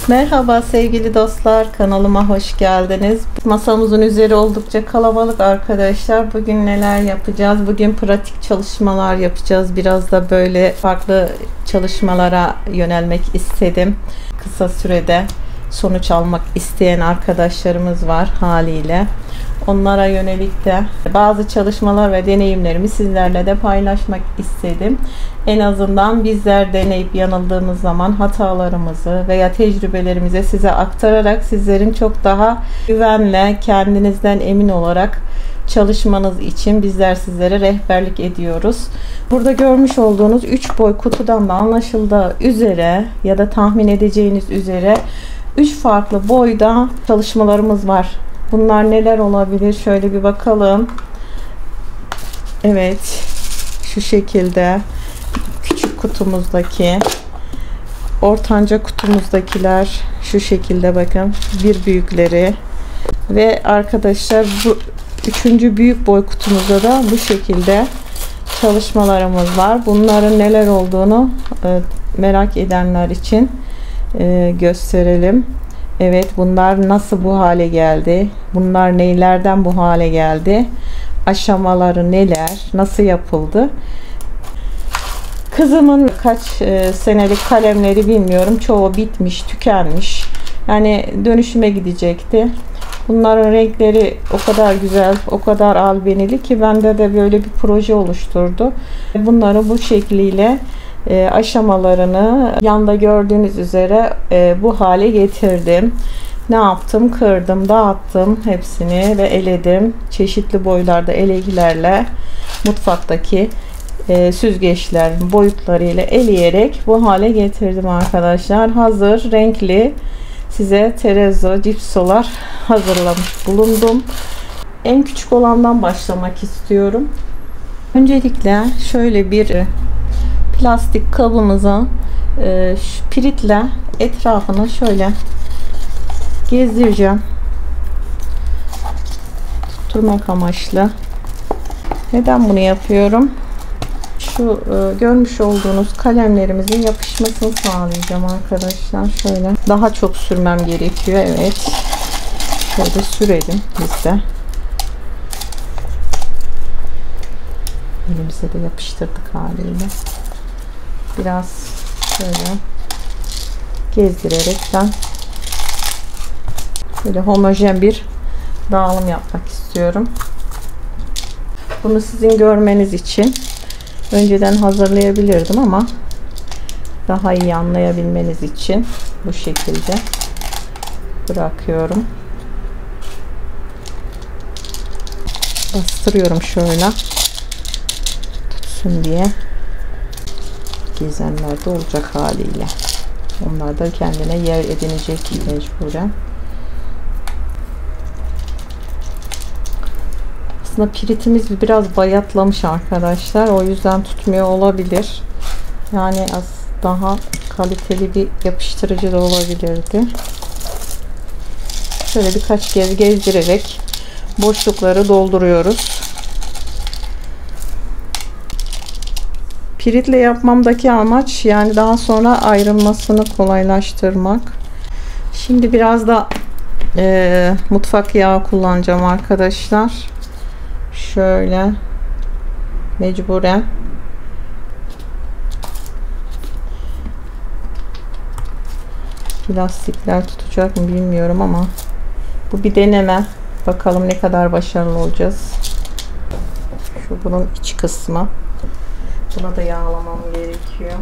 Merhaba sevgili dostlar, kanalıma hoş geldiniz. Masamızın üzeri oldukça kalabalık arkadaşlar. Bugün neler yapacağız? Bugün pratik çalışmalar yapacağız. Biraz da böyle farklı çalışmalara yönelmek istedim. Kısa sürede sonuç almak isteyen arkadaşlarımız var haliyle. Onlara yönelik de bazı çalışmalar ve deneyimlerimi sizlerle de paylaşmak istedim. En azından bizler deneyip yanıldığımız zaman hatalarımızı veya tecrübelerimizi size aktararak sizlerin çok daha güvenle, kendinizden emin olarak çalışmanız için bizler sizlere rehberlik ediyoruz. Burada görmüş olduğunuz 3 boy kutudan da anlaşıldığı üzere ya da tahmin edeceğiniz üzere 3 farklı boyda çalışmalarımız var. Bunlar neler olabilir? Şöyle bir bakalım. Evet. Şu şekilde küçük kutumuzdaki, ortanca kutumuzdakiler şu şekilde bakın. Bir büyükleri ve arkadaşlar bu üçüncü büyük boy kutumuzda da bu şekilde çalışmalarımız var. Bunların neler olduğunu merak edenler için gösterelim. Evet, bunlar nasıl bu hale geldi? Bunlar neylerden bu hale geldi? Aşamaları neler? Nasıl yapıldı? Kızımın kaç senelik kalemleri bilmiyorum. Çoğu bitmiş, tükenmiş. Yani dönüşüme gidecekti. Bunların renkleri o kadar güzel, o kadar albenili ki bende de böyle bir proje oluşturdu. Bunları bu şekliyle aşamalarını yanda gördüğünüz üzere bu hale getirdim. Ne yaptım? Kırdım, dağıttım hepsini ve eledim. Çeşitli boylarda eleklerle mutfaktaki süzgeçler boyutlarıyla eleyerek bu hale getirdim arkadaşlar. Hazır renkli size terezzo cipsolar hazırlamış bulundum. En küçük olandan başlamak istiyorum. Öncelikle şöyle bir plastik kabımıza piritle etrafını şöyle gezdireceğim. Tutturmak amaçlı. Neden bunu yapıyorum? Şu görmüş olduğunuz kalemlerimizin yapışmasını sağlayacağım arkadaşlar. Şöyle daha çok sürmem gerekiyor. Evet. Şöyle sürelim biz de. Elimize de yapıştırdık haliyle. Biraz şöyle gezdirerekten böyle homojen bir dağılım yapmak istiyorum. Bunu sizin görmeniz için önceden hazırlayabilirdim ama daha iyi anlayabilmeniz için bu şekilde bırakıyorum. Bastırıyorum şöyle tutsun diye. Gezenler de olacak haliyle. Onlar da kendine yer edinecek mecburen. Aslında piritimiz biraz bayatlamış arkadaşlar. O yüzden tutmuyor olabilir. Yani az daha kaliteli bir yapıştırıcı da olabilirdi. Şöyle birkaç kez gezdirerek boşlukları dolduruyoruz. Piritle yapmamdaki amaç yani daha sonra ayrılmasını kolaylaştırmak. Şimdi biraz da mutfak yağı kullanacağım arkadaşlar. Şöyle mecburen lastikler tutacak mı bilmiyorum ama bu bir deneme. Bakalım ne kadar başarılı olacağız. Şu bunun iç kısmı. Buna da yağlamam gerekiyor.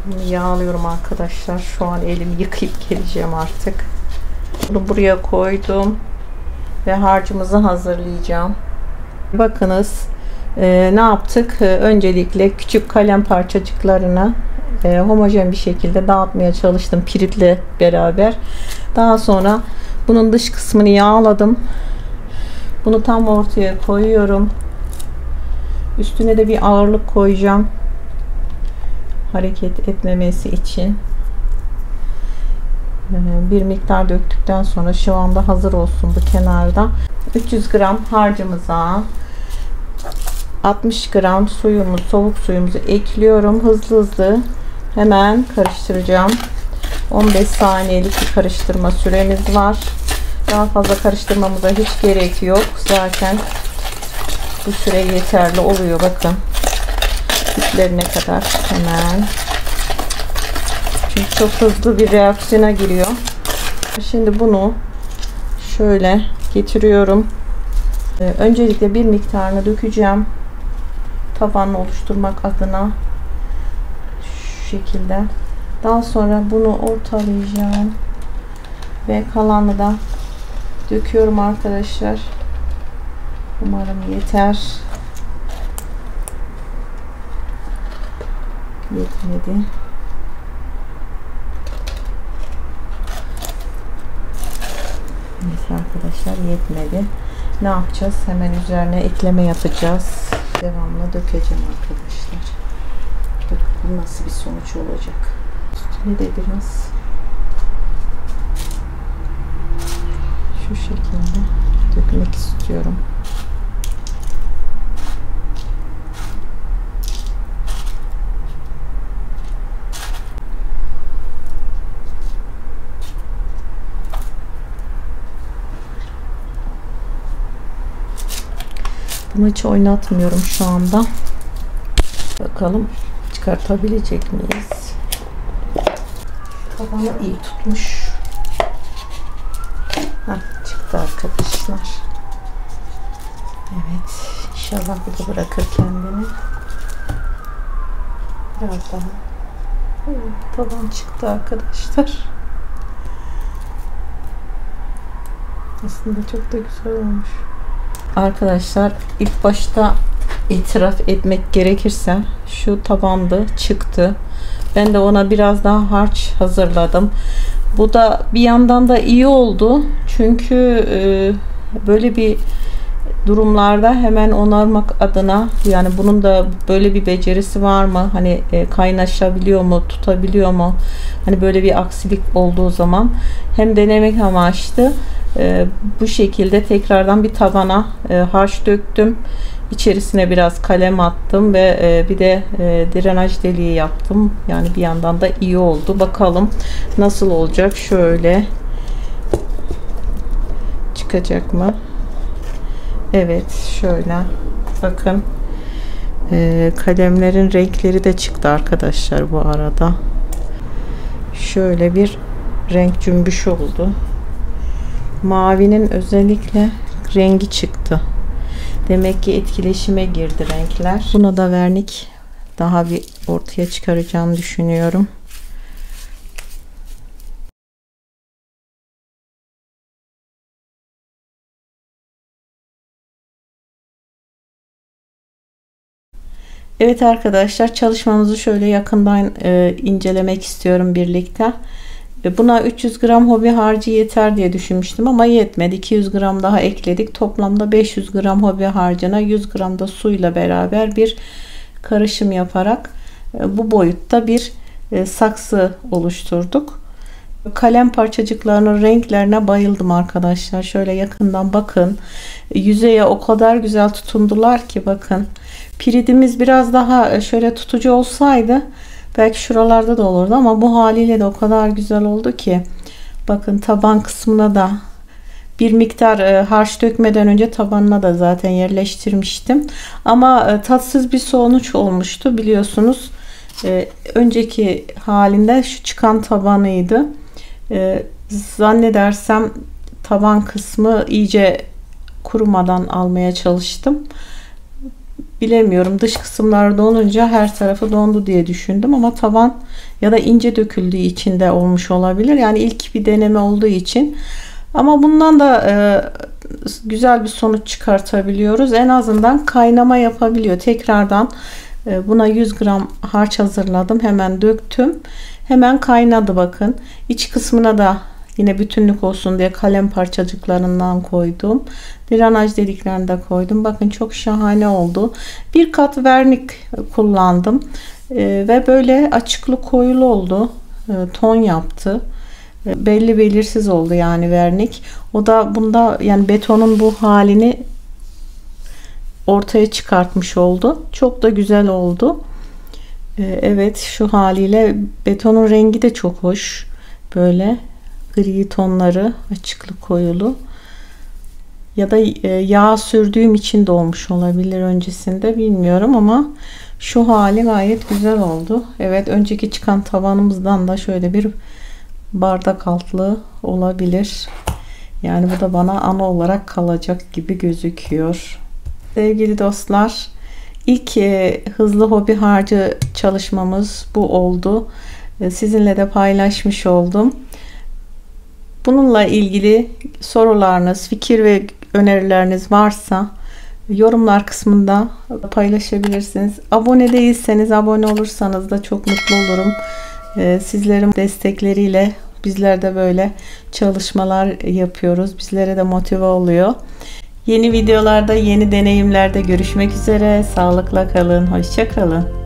Bunu yağlıyorum arkadaşlar. Şu an elimi yıkayıp geleceğim artık. Bunu buraya koydum. Ve harcımızı hazırlayacağım. Bakınız ne yaptık? Öncelikle küçük kalem parçacıklarını homojen bir şekilde dağıtmaya çalıştım piritle beraber. Daha sonra bunun dış kısmını yağladım. Bunu tam ortaya koyuyorum. Üstüne de bir ağırlık koyacağım. Hareket etmemesi için. Bir miktar döktükten sonra şu anda hazır olsun bu kenarda. 300 gram harcımıza 60 gram suyumuzu, soğuk suyumuzu ekliyorum. Hızlı hızlı hemen karıştıracağım. 15 saniyelik bir karıştırma süremiz var. Daha fazla karıştırmamıza hiç gerek yok. Zaten bu süre yeterli oluyor. Bakın. Diplerine kadar hemen. Çünkü çok hızlı bir reaksiyona giriyor. Şimdi bunu şöyle getiriyorum. Öncelikle bir miktarını dökeceğim. Tabanını oluşturmak adına. Şu şekilde. Daha sonra bunu ortalayacağım. Ve kalanını da döküyorum arkadaşlar. Umarım yeter. Yetmedi. Neyse arkadaşlar, yetmedi. Ne yapacağız? Hemen üzerine ekleme yapacağız. Devamlı dökeceğim arkadaşlar. Bakalım nasıl bir sonuç olacak. Üstüne de biraz şu şekilde dökmek istiyorum. Bunu hiç oynatmıyorum şu anda. Bakalım çıkartabilecek miyiz? Tabanı iyi tutmuş. Çıktı arkadaşlar. Evet. İnşallah bu da bırakır kendini. Biraz daha. Taban çıktı arkadaşlar. Aslında çok da güzel olmuş. Arkadaşlar ilk başta itiraf etmek gerekirse şu tabandı, çıktı. Ben de ona biraz daha harç hazırladım. Bu da bir yandan da iyi oldu. Çünkü böyle bir durumlarda hemen onarmak adına, yani bunun da böyle bir becerisi var mı? Hani kaynaşabiliyor mu, tutabiliyor mu? Hani böyle bir aksilik olduğu zaman hem denemek amaçlı bu şekilde tekrardan bir tabana harç döktüm. İçerisine biraz kalem attım ve bir de drenaj deliği yaptım. Yani bir yandan da iyi oldu. Bakalım nasıl olacak. Şöyle çıkacak mı? Evet, şöyle bakın, kalemlerin renkleri de çıktı arkadaşlar bu arada. Şöyle bir renk cümbüş oldu. Mavinin özellikle rengi çıktı. Demek ki etkileşime girdi renkler. Buna da vernik daha bir ortaya çıkaracağım düşünüyorum. Evet arkadaşlar, çalışmamızı şöyle yakından incelemek istiyorum birlikte. Buna 300 gram hobi harcı yeter diye düşünmüştüm ama yetmedi. 200 gram daha ekledik. Toplamda 500 gram hobi harcına 100 gram da suyla beraber bir karışım yaparak bu boyutta bir saksı oluşturduk. Kalem parçacıklarının renklerine bayıldım arkadaşlar. Şöyle yakından bakın. Yüzeye o kadar güzel tutundular ki bakın. Piridimiz biraz daha şöyle tutucu olsaydı belki şuralarda da olurdu ama bu haliyle de o kadar güzel oldu ki. Bakın taban kısmına da bir miktar harç dökmeden önce tabanına da zaten yerleştirmiştim. Ama tatsız bir sonuç olmuştu biliyorsunuz. Önceki halinde şu çıkan tabanıydı. Zannedersem taban kısmı iyice kurumadan almaya çalıştım. Bilemiyorum, dış kısımlar donunca her tarafı dondu diye düşündüm ama taban ya da ince döküldüğü için de olmuş olabilir. Yani ilk bir deneme olduğu için. Ama bundan da güzel bir sonuç çıkartabiliyoruz. En azından kaynama yapabiliyor. Tekrardan buna 100 gram harç hazırladım. Hemen döktüm. Hemen kaynadı bakın. İç kısmına da yine bütünlük olsun diye kalem parçacıklarından koydum. Drenaj deliklerini de koydum. Bakın çok şahane oldu. Bir kat vernik kullandım. Ve böyle açıklı koyulu oldu. Ton yaptı. Belli belirsiz oldu yani vernik. O da bunda yani betonun bu halini ortaya çıkartmış oldu. Çok da güzel oldu. Evet, şu haliyle betonun rengi de çok hoş. Böyle gri tonları, açıklı koyulu. Ya da yağ sürdüğüm için de olmuş olabilir öncesinde, bilmiyorum ama şu hali gayet güzel oldu. Evet, önceki çıkan tavanımızdan da şöyle bir bardak altlığı olabilir. Yani bu da bana ana olarak kalacak gibi gözüküyor. Sevgili dostlar, ilk hızlı hobi harcı çalışmamız bu oldu. Sizinle de paylaşmış oldum. Bununla ilgili sorularınız, fikir ve önerileriniz varsa yorumlar kısmında paylaşabilirsiniz. Abone değilseniz abone olursanız da çok mutlu olurum. Sizlerin destekleriyle bizler de böyle çalışmalar yapıyoruz. Bizlere de motive oluyor. Yeni videolarda, yeni deneyimlerde görüşmek üzere. Sağlıkla kalın, hoşça kalın.